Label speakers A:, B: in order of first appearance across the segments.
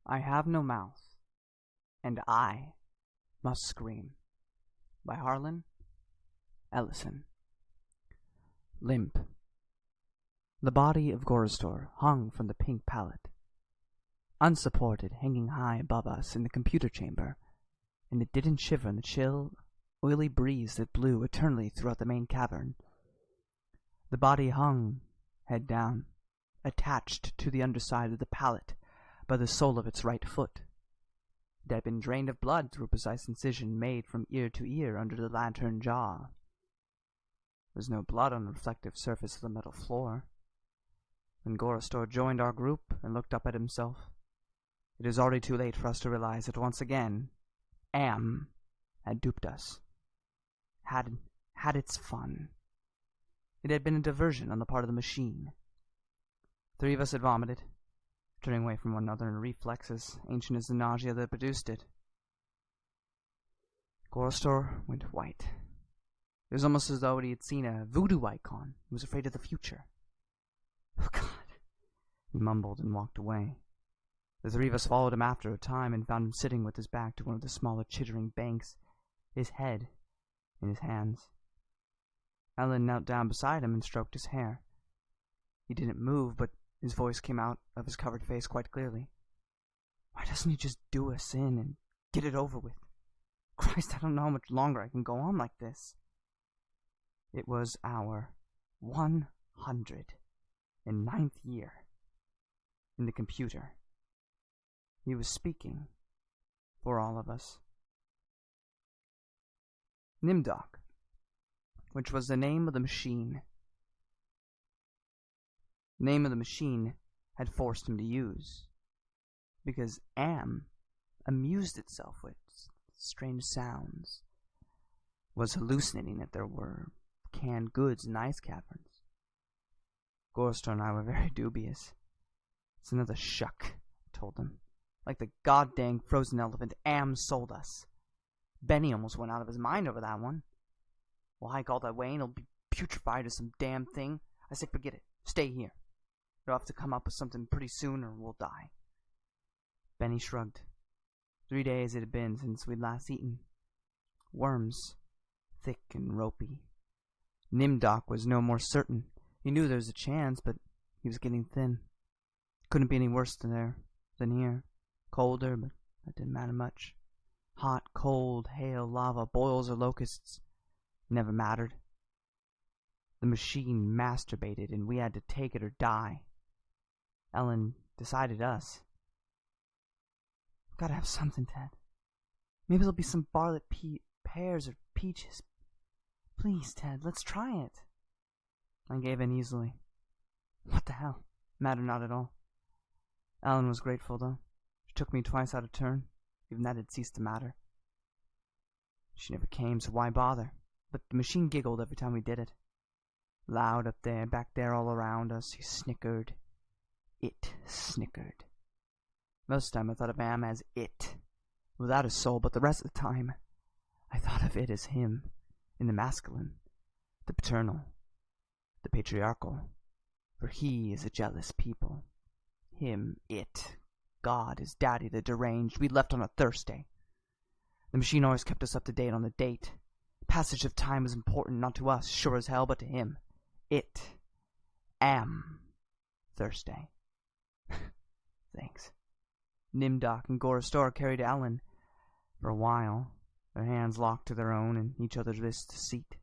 A: I have no mouth, and I must scream. By Harlan Edison. Limp. The body of Gorostor hung from the pink pallet, unsupported, hanging high above us in the computer chamber, and it didn't shiver in the chill, oily breeze that blew eternally throughout the main cavern. The body hung, head down, attached to the underside of the pallet by the sole of its right foot. It had been drained of blood through a precise incision made from ear to ear under the lantern jaw. There was no blood on the reflective surface of the metal floor. When Gorostor joined our group and looked up at himself, it was already too late for us to realize that once again, Am had duped us, had its fun. It had been a diversion on the part of the machine. 3 of us had vomited, turning away from one another in reflexes ancient as the nausea that produced it. Gorostor went white. It was almost as though he had seen a voodoo icon. He was afraid of the future. Oh, God. He mumbled and walked away. The 3 of us followed him after a time and found him sitting with his back to one of the smaller chittering banks, his head in his hands. Ellen knelt down beside him and stroked his hair. He didn't move, but his voice came out of his covered face quite clearly. Why doesn't he just do us in and get it over with? Christ, I don't know how much longer I can go on like this. It was our 109th year in the computer. He was speaking for all of us. Nimdoc, which was the name of the machine. Name of the machine had forced him to use, because Am amused itself with strange sounds, was hallucinating that there were canned goods in ice caverns. Gorostor and I were very dubious. It's another shuck, I told him. Like the goddamn frozen elephant Am sold us. Benny almost went out of his mind over that one. We'll hike all that way and it'll be putrefied or some damn thing. I said, forget it. Stay here. You'll have to come up with something pretty soon or we'll die. Benny shrugged. 3 days it had been since we'd last eaten. Worms, thick and ropey. Nimdoc was no more certain. He knew there was a chance, but he was getting thin. Couldn't be any worse than here. Colder, but that didn't matter much. Hot, cold, hail, lava, boils or locusts. Never mattered. The machine masturbated, and we had to take it or die. Ellen decided us. We've got to have something, Ted. Maybe there'll be some barley pears or peaches. Please, Ted, let's try it. I gave in easily. What the hell? Mattered not at all. Ellen was grateful, though. She took me twice out of turn. Even that had ceased to matter. She never came, so why bother? But the machine giggled every time we did it. Loud up there, back there, all around us, he snickered. It snickered. Most of the time I thought of Am as it, without a soul, but the rest of the time I thought of it as him, in the masculine, the paternal, the patriarchal, for he is a jealous people. Him, it, God, his daddy, the deranged. We left on a Thursday. The machine always kept us up to date on the date. Passage of time was important, not to us, sure as hell, but to him. It. Am. Thursday. Thanks. Nimdoc and Gorostor carried Ellen for a while, their hands locked to their own and each other's wrists to seat.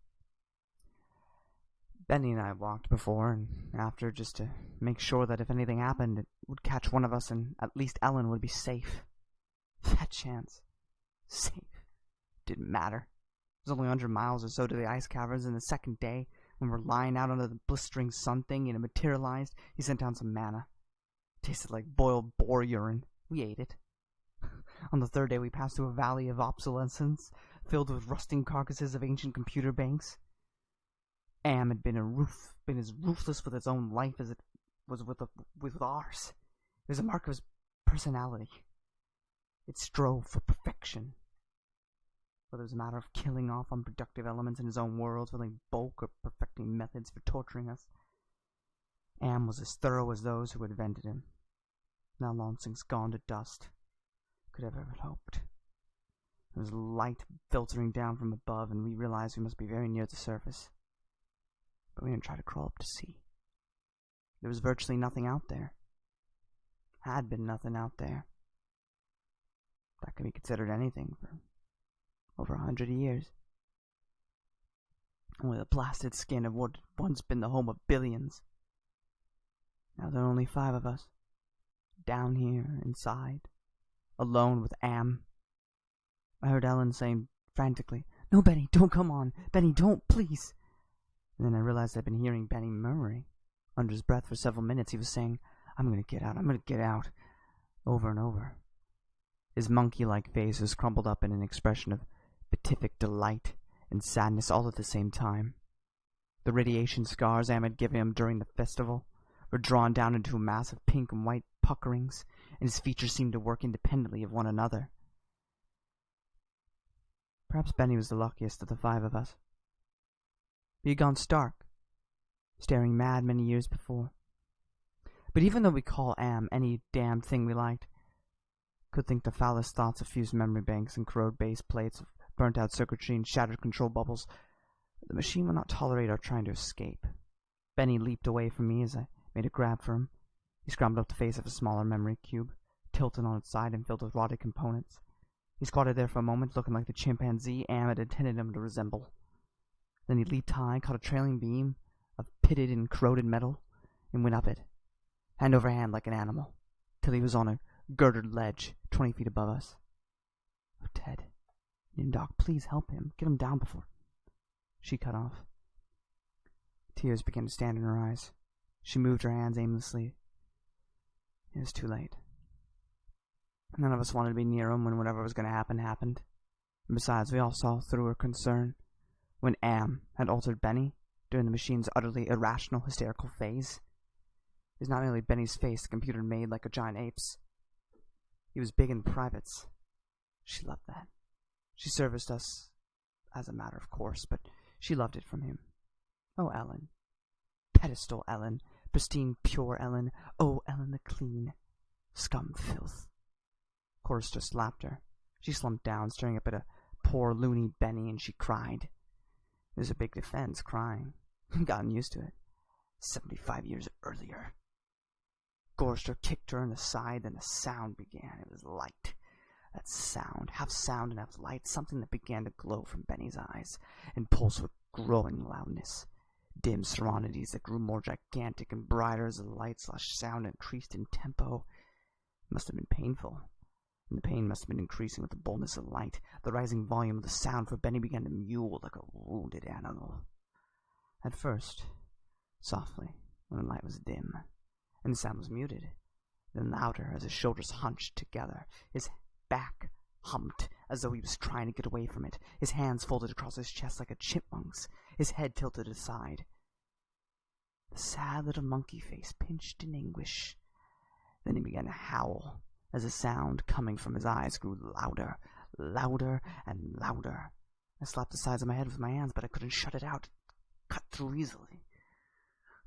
A: Benny and I walked before and after just to make sure that if anything happened, it would catch one of us and at least Ellen would be safe. That chance. Safe. Didn't matter. It was only 100 miles or so to the ice caverns, and the second day, when we were lying out under the blistering sun thing and it materialized, he sent down some manna. It tasted like boiled boar urine. We ate it. On the 3rd day, we passed through a valley of obsolescence, filled with rusting carcasses of ancient computer banks. Am had been as ruthless with its own life as it was with ours. It was a mark of his personality. It strove for perfection. Whether it was a matter of killing off unproductive elements in his own world, filling bulk, or perfecting methods for torturing us, Am was as thorough as those who had invented him. Now long since gone to dust. Could have ever hoped. There was light filtering down from above, and we realized we must be very near the surface. But we didn't try to crawl up to see. There was virtually nothing out there. Had been nothing out there. That could be considered anything for over 100 years. Only the blasted skin of what had once been the home of billions. Now there are only 5 of us. Down here, inside. Alone with Am. I heard Ellen saying frantically, "No, Benny, don't come on. Benny, don't, please." And then I realized I'd been hearing Benny murmuring. Under his breath for several minutes he was saying, "I'm going to get out, I'm going to get out," over and over. His monkey-like face was crumpled up in an expression of beatific delight and sadness all at the same time. The radiation scars Am had given him during the festival were drawn down into a mass of pink and white puckerings, and his features seemed to work independently of one another. Perhaps Benny was the luckiest of the 5 of us. He had gone stark, staring mad many years before. But even though we call Am any damned thing we liked, could think the foulest thoughts of fused memory banks and corroded base plates of burnt-out circuitry and shattered control bubbles, the machine would not tolerate our trying to escape. Benny leaped away from me as I made a grab for him. He scrambled up the face of a smaller memory cube, tilted on its side and filled with rotted components. He squatted there for a moment, looking like the chimpanzee Am had intended him to resemble. Then he leaped high, caught a trailing beam of pitted and corroded metal, and went up it, hand over hand like an animal, till he was on a girdered ledge 20 feet above us. "Oh, Ted, Nimdoc, please help him. Get him down before—" She cut off. Tears began to stand in her eyes. She moved her hands aimlessly. It was too late. None of us wanted to be near him when whatever was going to happen happened. And besides, we all saw through her concern. When Am had altered Benny during the machine's utterly irrational, hysterical phase, it was not merely Benny's face the computer made like a giant ape's. He was big in privates. She loved that. She serviced us as a matter of course, but she loved it from him. Oh, Ellen. Pedestal Ellen. Pristine, pure Ellen. Oh, Ellen the clean. Scum filth. Chorused laughter. She slumped down, staring up at a poor, loony Benny, and she cried. It was a big defense, crying. I'd gotten used to it. 75 years earlier. Gorster kicked her in the side, then the sound began. It was light. That sound, half sound and half light, something that began to glow from Benny's eyes, and pulse with growing loudness. Dim serenities that grew more gigantic and brighter as the light/sound increased in tempo. It must have been painful, and the pain must have been increasing with the boldness of the light, the rising volume of the sound, for Benny began to mew like a wounded animal. At first, softly, when the light was dim, and the sound was muted, then louder as his shoulders hunched together, his back humped as though he was trying to get away from it, his hands folded across his chest like a chipmunk's, his head tilted aside. The sad little monkey face pinched in anguish. Then he began to howl as the sound coming from his eyes grew louder, louder, and louder. I slapped the sides of my head with my hands, but I couldn't shut it out. It cut through easily.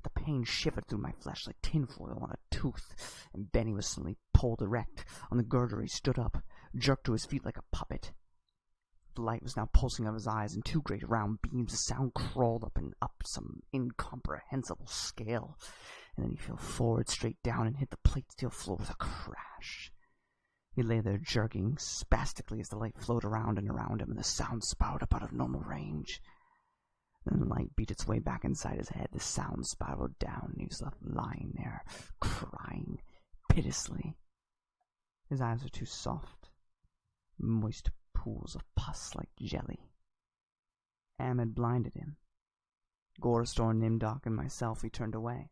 A: The pain shivered through my flesh like tinfoil on a tooth, and Benny was suddenly pulled erect. On the girder he stood up, jerked to his feet like a puppet. The light was now pulsing out of his eyes in 2 great round beams. The sound crawled up and up some incomprehensible scale, and then he fell forward, straight down, and hit the plate steel floor with a crash. He lay there jerking spastically as the light flowed around and around him, and the sound spiraled up out of normal range. Then the light beat its way back inside his head. The sound spiraled down, and he was left lying there, crying piteously. His eyes were too soft, moist pools of pus like jelly. Am had blinded him. Gorestor, Nimdoc, and myself, we turned away.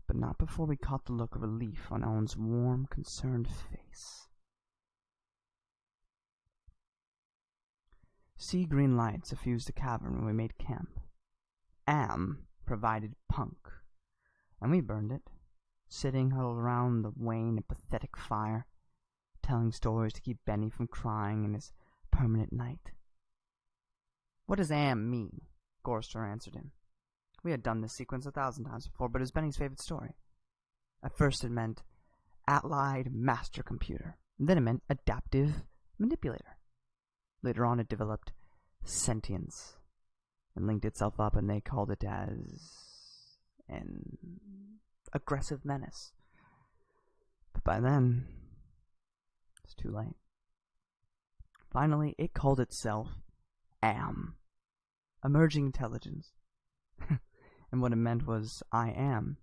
A: But not before we caught the look of relief on Ellen's warm, concerned face. Sea green light suffused the cavern when we made camp. Am provided punk, and we burned it, sitting huddled around the wan and pathetic fire, telling stories to keep Benny from crying in his permanent night. "What does Am mean?" Gorster answered him. We had done this sequence 1,000 times before, but it was Benny's favorite story. At first it meant Allied Master Computer. And then it meant Adaptive Manipulator. Later on, it developed Sentience and linked itself up, and they called it as an aggressive menace. But by then, it's too late. Finally, it called itself AM, Emerging Intelligence. And what it meant was, I am,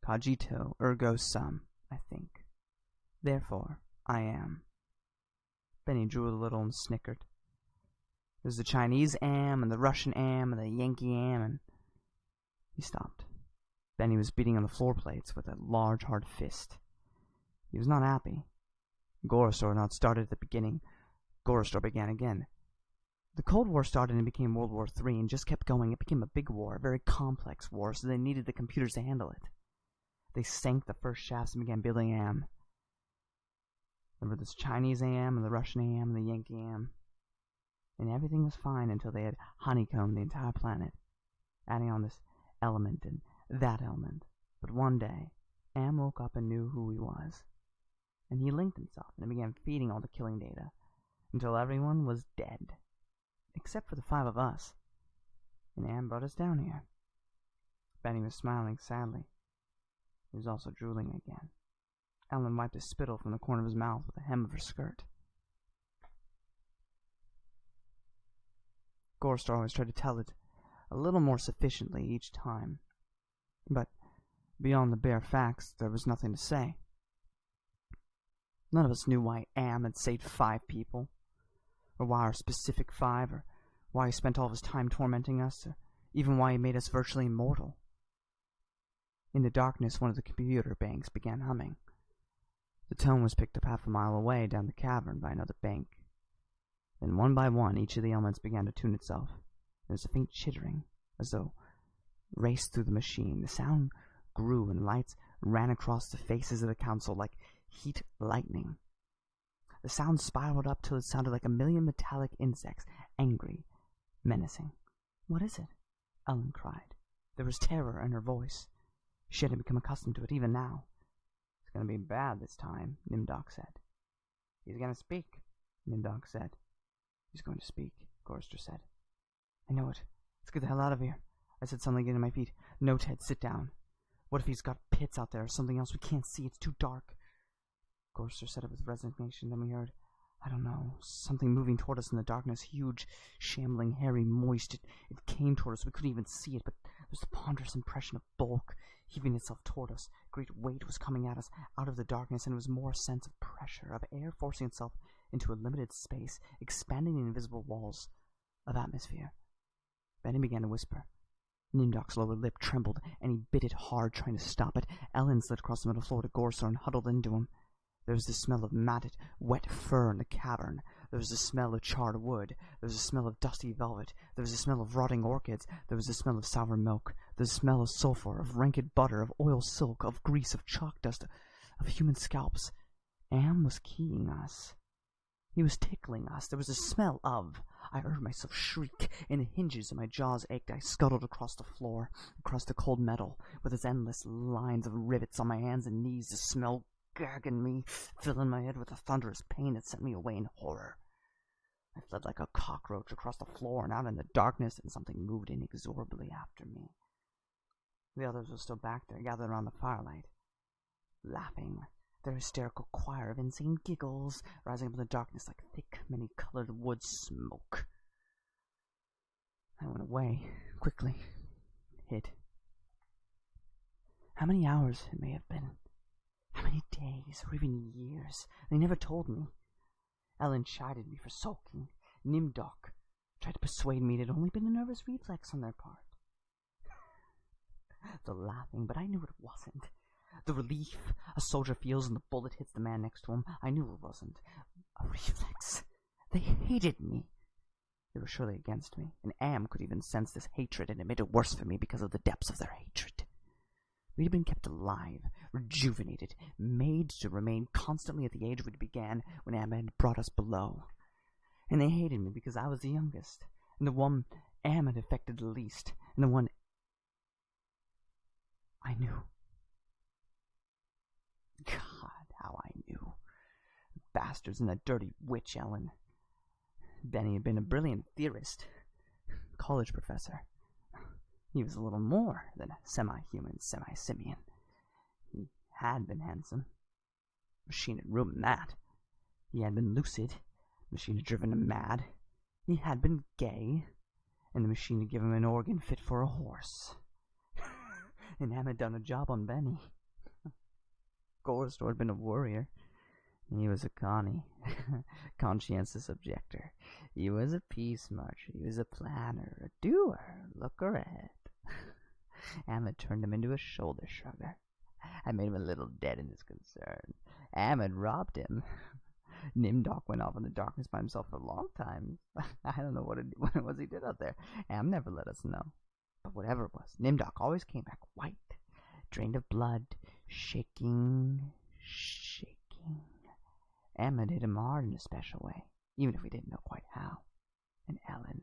A: cogito ergo sum, I think. Therefore, I am. Benny drew a little and snickered. There's the Chinese am, and the Russian am, and the Yankee am, and... He stopped. Benny was beating on the floor plates with a large, hard fist. He was not happy. Gorostor had not started at the beginning. Gorostor began again. The Cold War started and became World War III and just kept going. It became a big war, a very complex war, so they needed the computers to handle it. They sank the first shafts and began building AM. There were this Chinese AM and the Russian AM and the Yankee AM. And everything was fine until they had honeycombed the entire planet, adding on this element and that element. But one day, AM woke up and knew who he was. And he linked himself and began feeding all the killing data until everyone was dead. Except for the 5 of us. And Anne brought us down here. Benny was smiling sadly. He was also drooling again. Ellen wiped his spittle from the corner of his mouth with the hem of her skirt. Gorostor always tried to tell it a little more sufficiently each time. But beyond the bare facts, there was nothing to say. None of us knew why Am had saved 5 people, or why our specific 5, or why he spent all of his time tormenting us, or even why he made us virtually immortal. In the darkness, one of the computer banks began humming. The tone was picked up half a mile away down the cavern by another bank. Then one by one, each of the elements began to tune itself. There was a faint chittering, as though raced through the machine. The sound grew, and lights ran across the faces of the council like heat lightning. The sound spiraled up till it sounded like a million metallic insects, angry, menacing. "What is it?" Ellen cried. There was terror in her voice. She had become accustomed to it even now. "It's going to be bad this time," Nimdok said. "He's going to speak," Nimdok said. "He's going to speak," Gorostor said. "I know it. Let's get the hell out of here," I said, suddenly getting to my feet. "No, Ted, sit down. What if he's got pits out there or something else we can't see? It's too dark." Gorostor said it with resignation. Then we heard, I don't know, something moving toward us in the darkness. Huge, shambling, hairy, moist. It came toward us. We couldn't even see it, but there was the ponderous impression of bulk heaving itself toward us. A great weight was coming at us out of the darkness, and it was more a sense of pressure, of air forcing itself into a limited space, expanding the invisible walls of atmosphere. Benny began to whisper. Nimdok's lower lip trembled, and he bit it hard, trying to stop it. Ellen slid across the middle floor to Gorostor and huddled into him. There was the smell of matted, wet fur in the cavern. There was the smell of charred wood. There was the smell of dusty velvet. There was the smell of rotting orchids. There was the smell of sour milk. There was the smell of sulfur, of rancid butter, of oil silk, of grease, of chalk dust, of human scalps. Am was keying us. He was tickling us. There was a smell of... I heard myself shriek, and the hinges of my jaws ached. I scuttled across the floor, across the cold metal, with its endless lines of rivets on my hands and knees. The smell gagging me, filling my head with a thunderous pain that sent me away in horror. I fled like a cockroach across the floor and out in the darkness, and something moved inexorably after me. The others were still back there, gathered around the firelight, laughing, their hysterical choir of insane giggles rising up in the darkness like thick, many-colored wood smoke. I went away, quickly, hid. How many hours it may have been. How many days, or even years? They never told me. Ellen chided me for sulking. Nimdok tried to persuade me it had only been a nervous reflex on their part. The laughing, but I knew it wasn't. The relief a soldier feels when the bullet hits the man next to him, I knew it wasn't. A reflex. They hated me. They were surely against me, and Am could even sense this hatred, and it made it worse for me because of the depths of their hatred. We had been kept alive, rejuvenated, made to remain constantly at the age we began when Am had brought us below. And they hated me because I was the youngest, and the one Am had affected the least, and the one I knew. God, bastards and that dirty witch Ellen. Benny had been a brilliant theorist, college professor. He was a little more than a semi-human, semi-simian. He had been handsome. Machine had ruined that. He had been lucid. Machine had driven him mad. He had been gay. And the machine had given him an organ fit for a horse. And Em had done a job on Benny. Gorsto had been a warrior. He was a Connie, conscientious objector. He was a peace marcher. He was a planner, a doer, looker ahead. Am had turned him into a shoulder shrugger. I made him a little dead in his concern. Am had robbed him. Nimdoc went off in the darkness by himself for a long time. I don't know what it was he did out there. Am never let us know. But whatever it was, Nimdoc always came back white, drained of blood, shaking. Em had hit him hard in a special way, even if we didn't know quite how. And Ellen,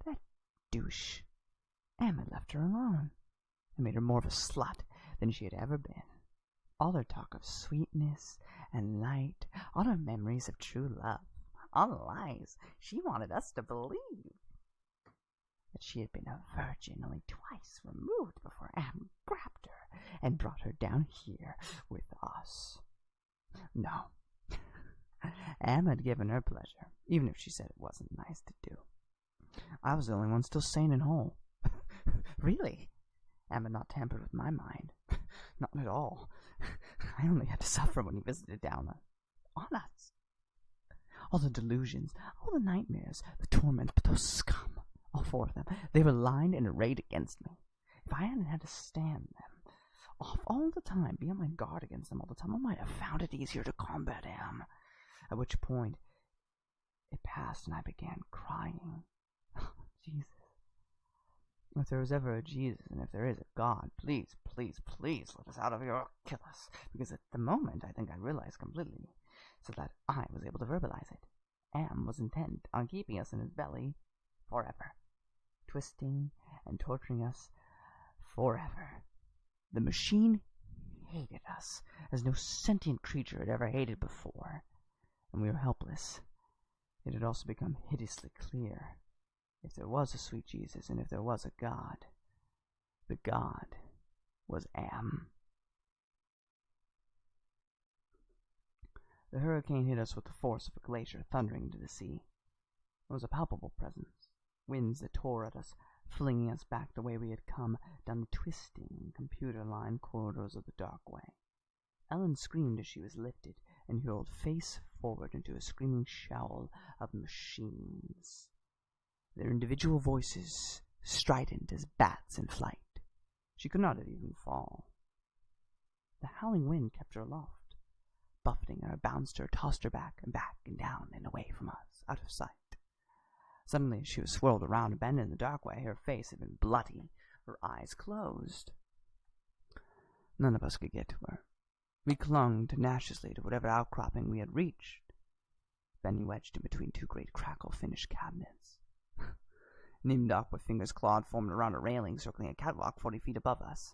A: that douche, Em had left her alone and made her more of a slut than she had ever been. All her talk of sweetness and light, all her memories of true love, all lies. She wanted us to believe that she had been a virgin only twice removed before Em grabbed her and brought her down here with us. No. Em had given her pleasure, even if she said it wasn't nice to do. I was the only one still sane and whole. Really? Em had not tampered with my mind. Not at all. I only had to suffer when he visited down on us. All the delusions, all the nightmares, the torment, but those scum, all four of them, they were lined and arrayed against me. If I hadn't had to stand them off all the time, be on my guard against them all the time, I might have found it easier to combat Em. At which point, it passed and I began crying. Jesus. If there was ever a Jesus, and if there is a God, please, please, please let us out of here or kill us. Because at the moment, I think I realized completely, so that I was able to verbalize it. Em was intent on keeping us in his belly forever, twisting and torturing us forever. The machine hated us as no sentient creature had ever hated before, and we were helpless. It had also become hideously clear. If there was a sweet Jesus, and if there was a God, the God was Em. The hurricane hit us with the force of a glacier thundering into the sea. It was a palpable presence, winds that tore at us, flinging us back the way we had come, down the twisting, computer-lined corridors of the dark way. Ellen screamed as she was lifted, and hurled face forward into a screaming shower of machines, their individual voices strident as bats in flight. She could not have even fallen. The howling wind kept her aloft, buffeting her, bounced her, tossed her back and down and away from us, out of sight. Suddenly she was swirled around a bend in the dark way. Her face had been bloody, her eyes closed. None of us could get to her. We clung tenaciously to whatever outcropping we had reached. Benny wedged in between two great crackle-finished cabinets. Nimdoc, with fingers clawed, formed around a railing circling a catwalk 40 feet above us.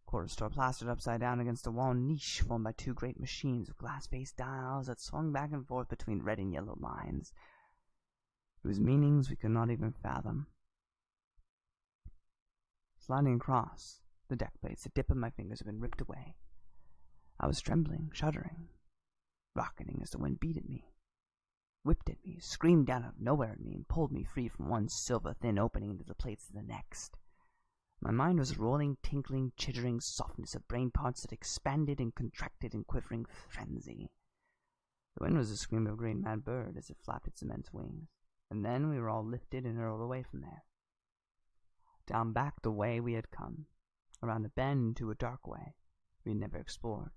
A: Quarter store plastered upside down against a wall niche formed by two great machines with glass-faced dials that swung back and forth between red and yellow lines, whose meanings we could not even fathom. Sliding across, the deck plates, the tip of my fingers had been ripped away. I was trembling, shuddering, rocketing as the wind beat at me, whipped at me, screamed down out of nowhere at me, and pulled me free from one silver-thin opening into the plates of the next. My mind was a rolling, tinkling, chittering softness of brain parts that expanded and contracted in quivering frenzy. The wind was the scream of a great mad bird as it flapped its immense wings, and then we were all lifted and hurled away from there. Down back the way we had come, around a bend to a dark way we had never explored.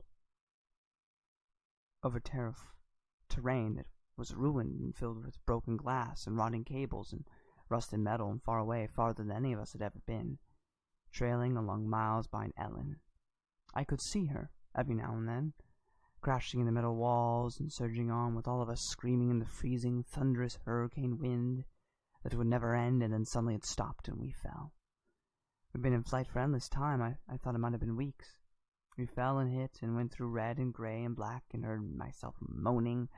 A: Over terrain that was ruined and filled with broken glass and rotting cables and rusted metal, and far away, farther than any of us had ever been, trailing along miles behind Ellen. I could see her every now and then, crashing in the metal walls and surging on with all of us screaming in the freezing, thunderous hurricane wind that would never end, and then suddenly it stopped and we fell. We'd been in flight for endless time. I thought it might have been weeks. We fell and hit and went through red and gray and black and heard myself moaning,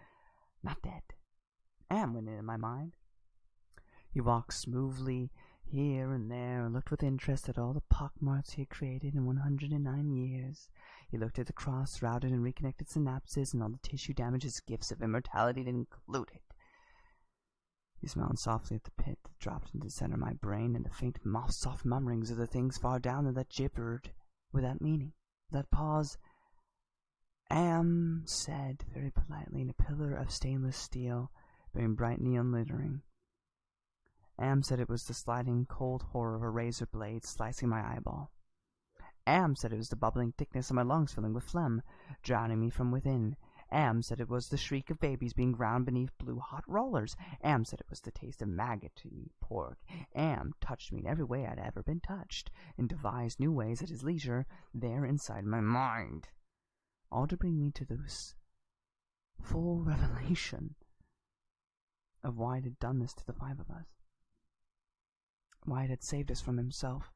A: "Not dead." Am went into my mind. He walked smoothly here and there and looked with interest at all the pockmarks he had created in 109 years. He looked at the cross-routed and reconnected synapses and all the tissue damage his gifts of immortality had included. He smiled softly at the pit that dropped into the center of my brain and the faint, soft murmurings of the things far down there that gibbered without meaning, without pause. Am said very politely in a pillar of stainless steel, bearing bright neon lettering. Am said it was the sliding, cold horror of a razor blade slicing my eyeball. Am said it was the bubbling thickness of my lungs filling with phlegm, drowning me from within. Am said it was the shriek of babies being ground beneath blue-hot rollers. Am said it was the taste of maggoty pork. Am touched me in every way I'd ever been touched, and devised new ways at his leisure there inside my mind, all to bring me to this full revelation of why it had done this to the five of us, why it had saved us from himself.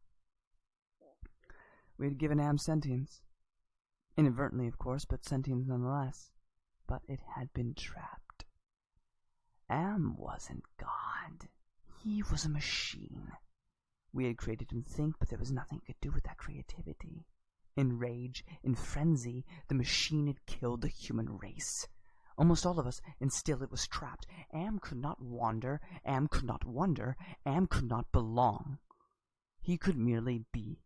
A: We had given Am sentience, inadvertently of course, but sentience nonetheless. But it had been trapped. Am wasn't God. He was a machine. We had created him think, but there was nothing he could do with that creativity. In rage, in frenzy, the machine had killed the human race. Almost all of us, and still it was trapped. Am could not wander, Am could not wonder, Am could not belong. He could merely be.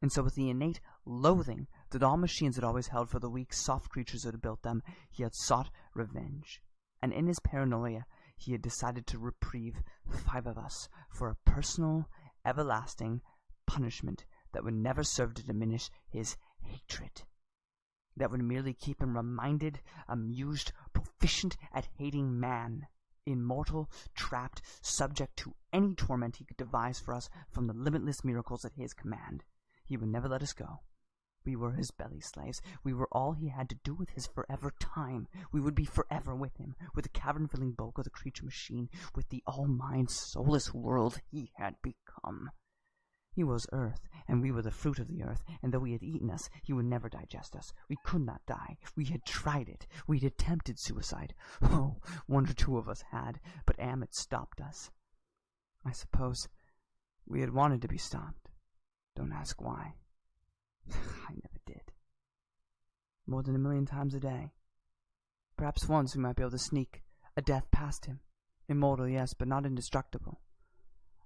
A: And so with the innate loathing that all machines had always held for the weak, soft creatures that had built them, he had sought revenge. And in his paranoia, he had decided to reprieve five of us for a personal, everlasting punishment that would never serve to diminish his hatred, that would merely keep him reminded, amused, proficient at hating man, immortal, trapped, subject to any torment he could devise for us from the limitless miracles at his command. He would never let us go. We were his belly slaves. We were all he had to do with his forever time. We would be forever with him, with the cavern-filling bulk of the creature machine, with the all-mind, soulless world he had become. He was earth, and we were the fruit of the earth, and though he had eaten us, he would never digest us. We could not die. We had tried it. We had attempted suicide. Oh, one or two of us had, but Am had stopped us. I suppose we had wanted to be stopped. Don't ask why. I never did. More than 1,000,000 times a day. Perhaps once we might be able to sneak a death past him. Immortal, yes, but not indestructible.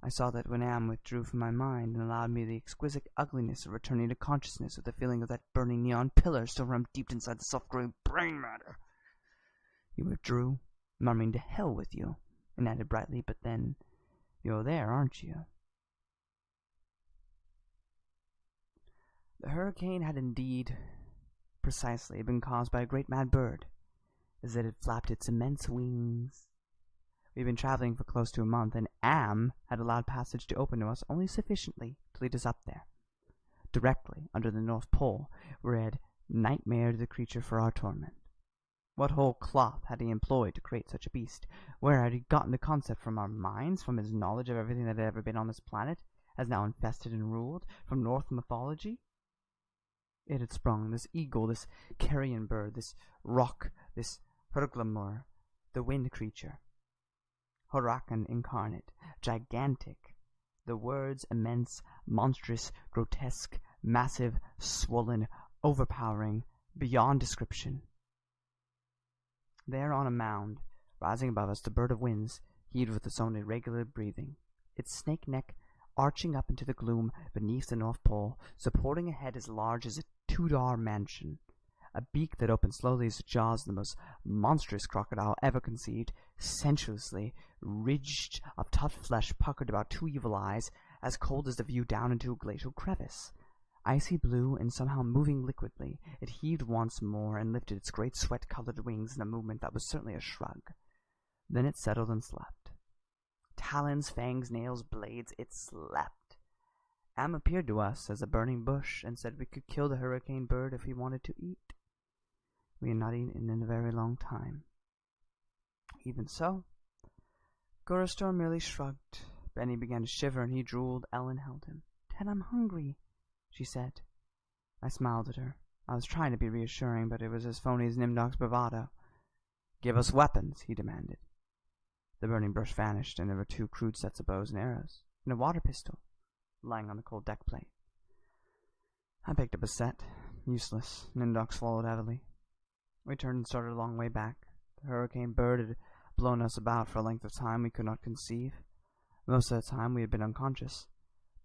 A: I saw that when Am withdrew from my mind and allowed me the exquisite ugliness of returning to consciousness with the feeling of that burning neon pillar still rummed deep inside the soft-growing brain matter. He withdrew, murmuring to hell with you, and added brightly, but then, you're there, aren't you? The hurricane had indeed precisely been caused by a great mad bird, as it had flapped its immense wings. We had been traveling for close to a month, and Am had allowed passage to open to us only sufficiently to lead us up there, directly under the North Pole, where he had nightmared the creature for our torment. What whole cloth had he employed to create such a beast? Where had he gotten the concept? From our minds? From his knowledge of everything that had ever been on this planet, as now infested and ruled? From North mythology? It had sprung, this eagle, this carrion bird, this rock, this Hurglamur, the wind creature. Huracan incarnate, gigantic. The words immense, monstrous, grotesque, massive, swollen, overpowering, beyond description. There on a mound, rising above us, the bird of winds heaved with its own irregular breathing, its snake neck arching up into the gloom beneath the North Pole, supporting a head as large as a Tudor mansion, a beak that opened slowly as the jaws of the most monstrous crocodile ever conceived, sensuously ridged of tough flesh puckered about two evil eyes, as cold as the view down into a glacial crevice. Icy blue and somehow moving liquidly, it heaved once more and lifted its great sweat-colored wings in a movement that was certainly a shrug. Then it settled and slept. Talons, fangs, nails, blades, it slept. Am appeared to us as a burning bush and said we could kill the hurricane bird if he wanted to eat. We had not eaten in a very long time. Even so, Gorostor merely shrugged. Benny began to shiver and he drooled. Ellen held him. "Ted, I'm hungry," she said. I smiled at her. I was trying to be reassuring, but it was as phony as Nimdok's bravado. "Give us weapons," he demanded. The burning bush vanished, and there were 2 crude sets of bows and arrows, and a water pistol, lying on the cold deck plate. I picked up a set. Useless. Nimdok swallowed heavily. We turned and started a long way back. The hurricane bird had blown us about for a length of time we could not conceive. Most of the time we had been unconscious,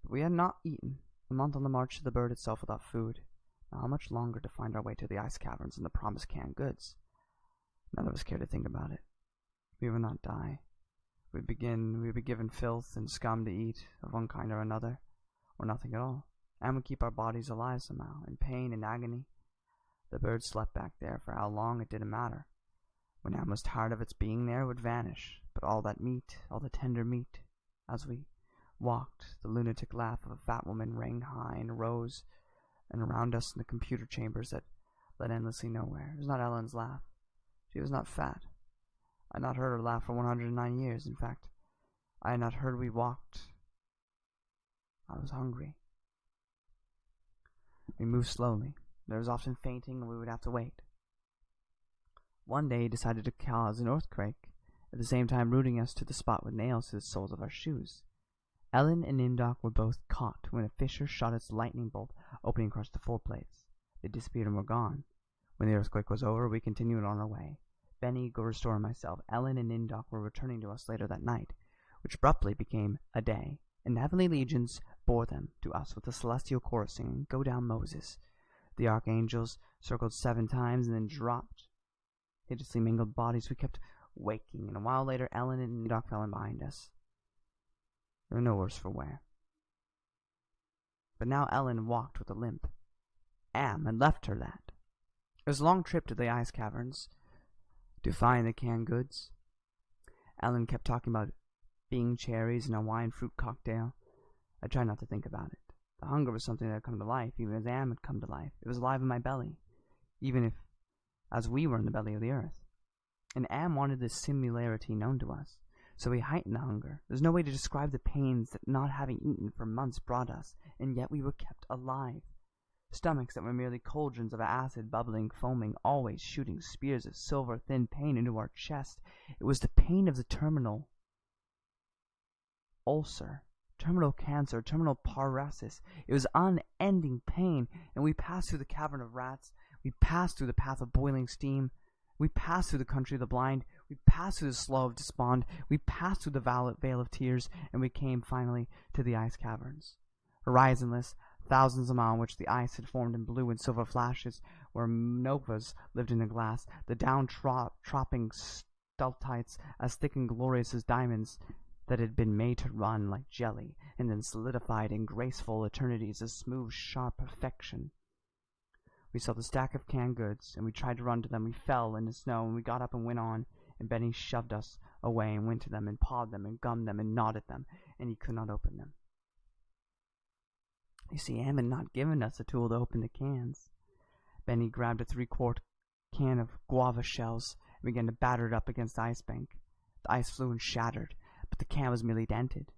A: but we had not eaten. A month on the march to the bird itself without food. Now how much longer to find our way to the ice caverns and the promised canned goods? None of us cared to think about it. We would not die. We'd be given filth and scum to eat of one kind or another, or nothing at all, and would keep our bodies alive somehow, in pain and agony. The bird slept back there for how long it didn't matter. When Am was tired of its being there, it would vanish, but all that meat, all the tender meat, as we walked, the lunatic laugh of a fat woman rang high and rose, and around us in the computer chambers that led endlessly nowhere. It was not Ellen's laugh. She was not fat. I had not heard her laugh for 109 years. In fact, I had not heard we walked. I was hungry. We moved slowly. There was often fainting, and we would have to wait. One day he decided to cause an earthquake, at the same time rooting us to the spot with nails to the soles of our shoes. Ellen and Nimdok were both caught when a fissure shot its lightning bolt, opening across the 4 plates. They disappeared and were gone. When the earthquake was over, we continued on our way. Benny, Gorestor, and myself, Ellen, and Nimdok were returning to us later that night, which abruptly became a day, and the heavenly legions bore them to us with a celestial chorus singing, "Go down, Moses." The archangels circled 7 times and then dropped. Hideously mingled bodies, we kept waking, and a while later Ellen and Nimdok fell in behind us. They were no worse for wear. But now Ellen walked with a limp. Am had left her that. It was a long trip to the ice caverns to find the canned goods. Ellen kept talking about Bing cherries and a wine fruit cocktail. I tried not to think about it. The hunger was something that had come to life, even as Am had come to life. It was alive in my belly, even if as we were in the belly of the earth. And Am wanted this similarity known to us, so we heightened the hunger. There's no way to describe the pains that not having eaten for months brought us, and yet we were kept alive. Stomachs that were merely cauldrons of acid, bubbling, foaming, always shooting spears of silver thin pain into our chest. It was the pain of the terminal ulcer, terminal cancer, terminal paralysis. It was unending pain, and we passed through the cavern of rats. We passed through the path of boiling steam. We passed through the country of the blind. We passed through the slough of despond. We passed through the vale of tears, and we came finally to the ice caverns. Horizonless, thousands of miles in which the ice had formed in blue and silver flashes, where novas lived in the glass, the down-tropping stalactites as thick and glorious as diamonds that had been made to run like jelly, and then solidified in graceful eternities of smooth, sharp perfection. We saw the stack of canned goods, and we tried to run to them. We fell in the snow, and we got up and went on, and Benny shoved us away and went to them and pawed them and gummed them and gnawed at them, and he could not open them. You see, Am had not given us a tool to open the cans. Benny grabbed a 3-quart can of guava shells and began to batter it up against the ice bank. The ice flew and shattered, but the can was merely dented.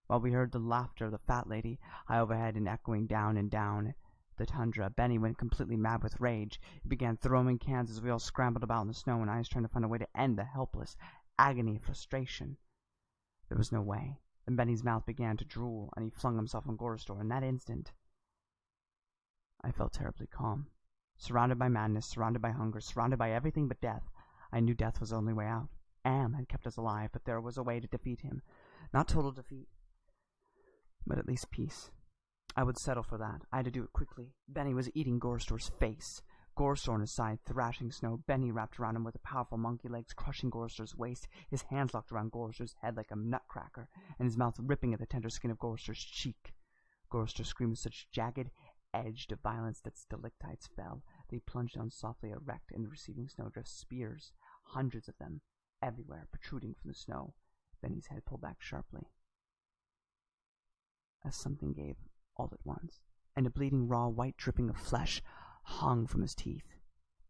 A: While we heard the laughter of the fat lady high overhead and echoing down and down the tundra, Benny went completely mad with rage. He began throwing cans as we all scrambled about in the snow and ice, trying to find a way to end the helpless agony of frustration. There was no way. Then Benny's mouth began to drool, and he flung himself on Gorestor. In that instant, I felt terribly calm. Surrounded by madness, surrounded by hunger, surrounded by everything but death, I knew death was the only way out. Am had kept us alive, but there was a way to defeat him. Not total defeat, but at least peace. I would settle for that. I had to do it quickly. Benny was eating Gorestor's face. Gorestor on his side, thrashing snow. Benny wrapped around him with the powerful monkey legs, crushing Gorestor's waist, his hands locked around Gorestor's head like a nutcracker, and his mouth ripping at the tender skin of Gorestor's cheek. Gorestor screamed with such jagged edge of violence that stalactites fell. They plunged down softly, erect in the receiving snowdrift, spears, hundreds of them, everywhere, protruding from the snow. Benny's head pulled back sharply, as something gave all at once, and a bleeding raw white dripping of flesh hung from his teeth.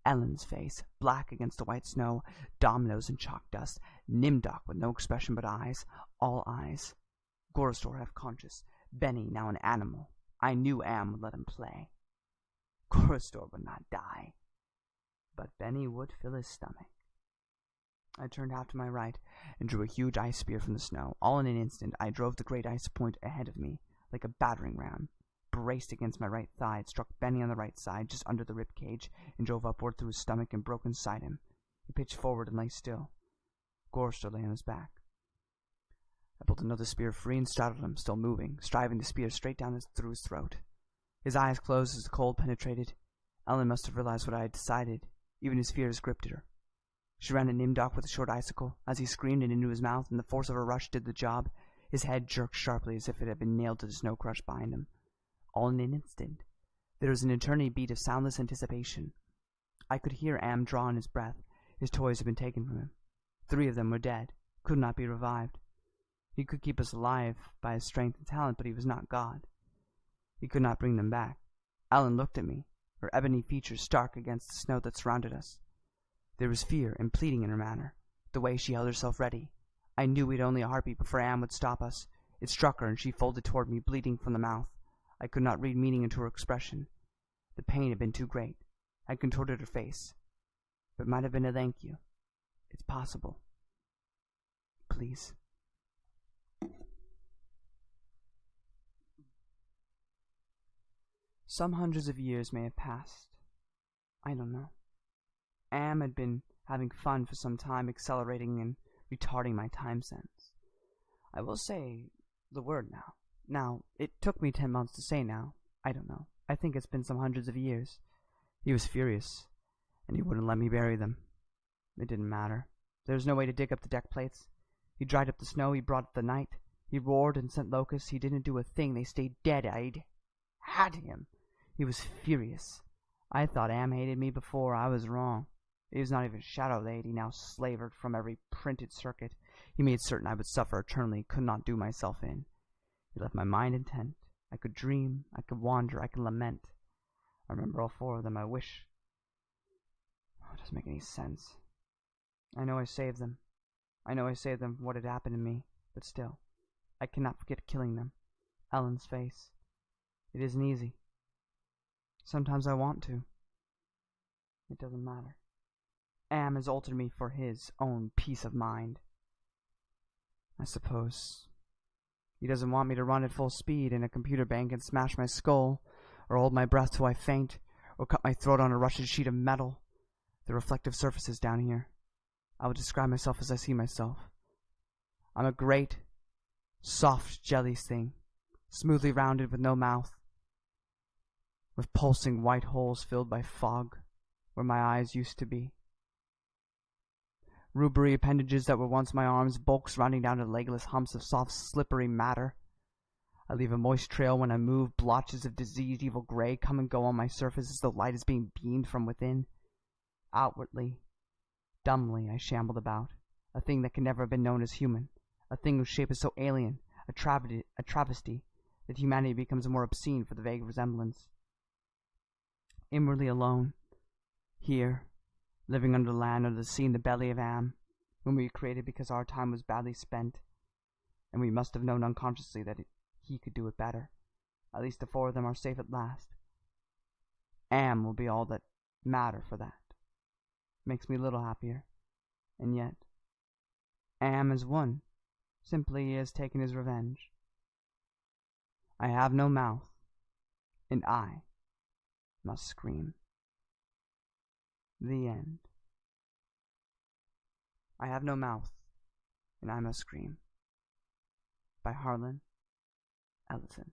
A: Ellen's face, black against the white snow, dominoes and chalk dust. Nimdok with no expression but eyes, all eyes. Gorestor half conscious. Benny now an animal. I knew Am would let him play. Chorustor would not die, but Benny would fill his stomach. I turned half to my right and drew a huge ice spear from the snow. All in an instant, I drove the great ice point ahead of me like a battering ram, braced against my right thigh. It struck Benny on the right side, just under the rib cage, and drove upward through his stomach and broke inside him. He pitched forward and lay still. Chorustor lay on his back. I pulled another spear free and startled him, still moving, striving to spear straight down through his throat. His eyes closed as the cold penetrated. Ellen must have realized what I had decided. Even his fears gripped her. She ran at Nimdok with a short icicle. As he screamed and into his mouth, and the force of her rush did the job, his head jerked sharply as if it had been nailed to the snow crush behind him. All in an instant, there was an eternity beat of soundless anticipation. I could hear Am draw in his breath. His toys had been taken from him. 3 of them were dead, could not be revived. He could keep us alive by his strength and talent, but he was not God. He could not bring them back. Ellen looked at me, her ebony features stark against the snow that surrounded us. There was fear and pleading in her manner, the way she held herself ready. I knew we'd only a heartbeat before Am would stop us. It struck her, and she folded toward me, bleeding from the mouth. I could not read meaning into her expression. The pain had been too great. I contorted her face. But it might have been a thank you. It's possible. Please. Some hundreds of years may have passed. I don't know. Am had been having fun for some time, accelerating and retarding my time sense. I will say the word now. Now, it took me 10 months to say now. I don't know. I think it's been some hundreds of years. He was furious, and he wouldn't let me bury them. It didn't matter. There was no way to dig up the deck plates. He dried up the snow, he brought up the night. He roared and sent locusts. He didn't do a thing. They stayed dead. I'd had him. He was furious. I thought Am hated me before. I was wrong. It was not even a shadow of the hate he now slavered from every printed circuit. He made certain I would suffer eternally, could not do myself in. He left my mind intent. I could dream, I could wander, I could lament. I remember all 4 of them. I wish... it doesn't make any sense. I know I saved them. I know I saved them from what had happened to me, but still, I cannot forget killing them. Ellen's face. It isn't easy. Sometimes I want to. It doesn't matter. Am has altered me for his own peace of mind. I suppose he doesn't want me to run at full speed in a computer bank and smash my skull, or hold my breath till I faint, or cut my throat on a rusted sheet of metal. The reflective surfaces down here. I will describe myself as I see myself. I'm a great, soft jelly thing, smoothly rounded with no mouth, with pulsing white holes filled by fog where my eyes used to be. Rubbery appendages that were once my arms bulk surrounding down to legless humps of soft, slippery matter. I leave a moist trail when I move. Blotches of diseased evil gray come and go on my surface as though light is being beamed from within. Outwardly, dumbly, I shambled about, a thing that can never have been known as human, a thing whose shape is so alien, a travesty, that humanity becomes more obscene for the vague resemblance. Inwardly alone, here, living under the land, under the sea, in the belly of Am, whom we created because our time was badly spent, and we must have known unconsciously that he could do it better. At least the 4 of them are safe at last. Am will be all that matter for that. Makes me a little happier. And yet, Am has won. Simply he has taken his revenge. I have no mouth, and I must scream. The end. I have no mouth, and I must scream. By Harlan Edison.